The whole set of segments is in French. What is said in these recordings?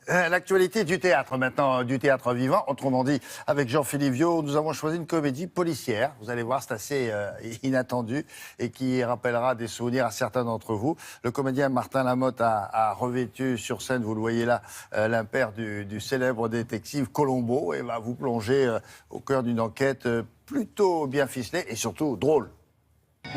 L'actualité du théâtre maintenant, du théâtre vivant. Autrement dit, avec Jean-Philippe Viau, nous avons choisi une comédie policière. Vous allez voir, c'est assez inattendu et qui rappellera des souvenirs à certains d'entre vous. Le comédien Martin Lamotte a revêtu sur scène, vous le voyez là, l'impair du célèbre détective Colombo et va vous plonger au cœur d'une enquête plutôt bien ficelée et surtout drôle.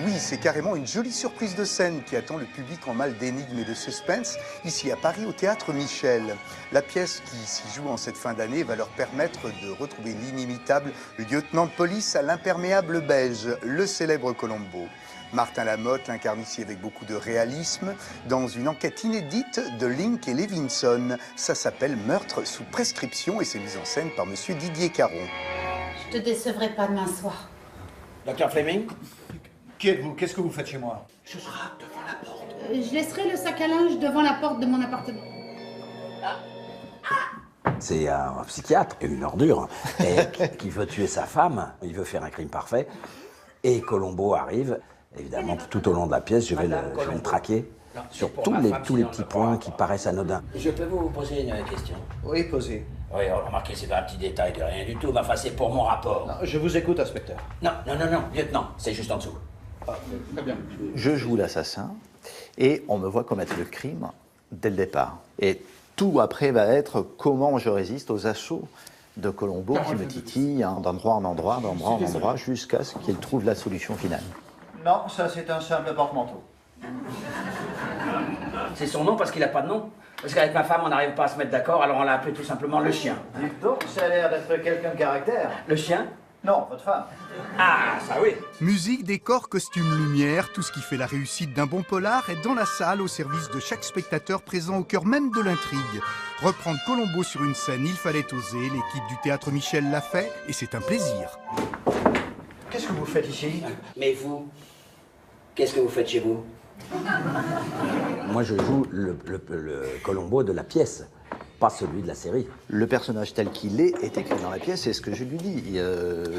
Oui, c'est carrément une jolie surprise de scène qui attend le public en mal d'énigmes et de suspense, ici à Paris au Théâtre Michel. La pièce qui s'y joue en cette fin d'année va leur permettre de retrouver l'inimitable lieutenant de police à l'imperméable beige, le célèbre Colombo. Martin Lamotte l'incarne ici avec beaucoup de réalisme dans une enquête inédite de Link et Levinson. Ça s'appelle Meurtre sous prescription et c'est mis en scène par monsieur Didier Caron. Je te décevrai pas demain soir. Docteur Fleming? Qui êtes-vous? Qu'est-ce que vous faites chez moi? Ce sera devant la porte. Je laisserai le sac à linge devant la porte de mon appartement. C'est un psychiatre, une ordure, qui veut tuer sa femme, il veut faire un crime parfait. Et Colombo arrive, évidemment, tout au long de la pièce, je vais le traquer sur tous les petits points qui paraissent anodins. Je peux vous poser une question? Oui, posez. Oui, remarquez, c'est un petit détail de rien du tout, mais enfin, c'est pour mon rapport. Non, je vous écoute, inspecteur. Non, lieutenant, c'est juste en dessous. Ah, très bien. Je joue l'assassin et on me voit commettre le crime dès le départ. Et tout après va être comment je résiste aux assauts de Colombo qui me titille d'endroit en endroit, jusqu'à ce qu'il trouve la solution finale. Non, ça c'est un simple porte-manteau. C'est son nom parce qu'il n'a pas de nom? Parce qu'avec ma femme, on n'arrive pas à se mettre d'accord, alors on l'a appelé tout simplement le chien. Dites donc, ça a l'air d'être quelqu'un de caractère. Le chien? Non, votre femme. Ah, ça oui. Musique, décor, costume, lumière, tout ce qui fait la réussite d'un bon polar est dans la salle au service de chaque spectateur présent au cœur même de l'intrigue. Reprendre Colombo sur une scène, il fallait oser, l'équipe du Théâtre Michel l'a fait et c'est un plaisir. Qu'est-ce que vous faites ici? Mais vous, qu'est-ce que vous faites chez vous? Moi, je joue le Colombo de la pièce, pas celui de la série. Le personnage tel qu'il est écrit dans la pièce, c'est ce que je lui dis.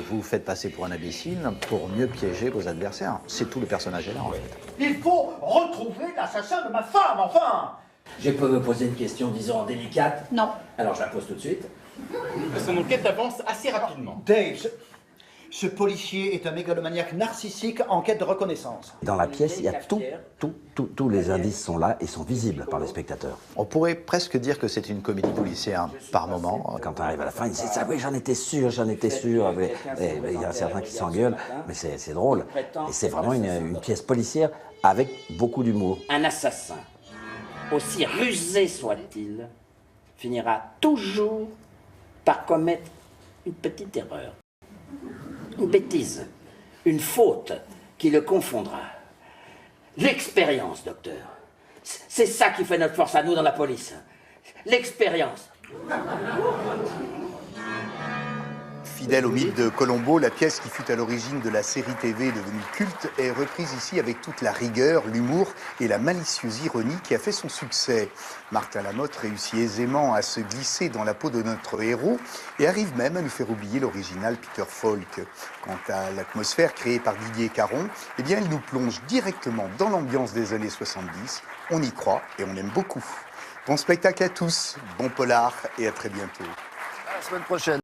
Vous vous faites passer pour un imbécile pour mieux piéger vos adversaires. C'est tout, le personnage est là, en fait. Il faut retrouver l'assassin de ma femme, enfin! Je peux vous poser une question, disons, délicate? Non. Alors je la pose tout de suite. Son enquête avance assez rapidement. Dave, ce policier est un mégalomaniaque narcissique en quête de reconnaissance. Dans la pièce, il y a tous les indices sont là et sont visibles par les spectateurs. On pourrait presque dire que c'est une comédie policière par moment. Quand on arrive à la fin, il dit « Ah oui, j'en étais sûr. » Et il y a certains qui s'engueulent, mais c'est drôle. Et c'est vraiment une pièce policière avec beaucoup d'humour. Un assassin, aussi rusé soit-il, finira toujours par commettre une petite erreur. Une bêtise, une faute qui le confondra. L'expérience, docteur. C'est ça qui fait notre force à nous dans la police. L'expérience. Fidèle au mythe de Colombo, la pièce qui fut à l'origine de la série TV devenue culte est reprise ici avec toute la rigueur, l'humour et la malicieuse ironie qui a fait son succès. Martin Lamotte réussit aisément à se glisser dans la peau de notre héros et arrive même à nous faire oublier l'original Peter Falk. Quant à l'atmosphère créée par Didier Caron, eh bien, elle nous plonge directement dans l'ambiance des années 70. On y croit et on aime beaucoup. Bon spectacle à tous, bon polar et à très bientôt. À la semaine prochaine.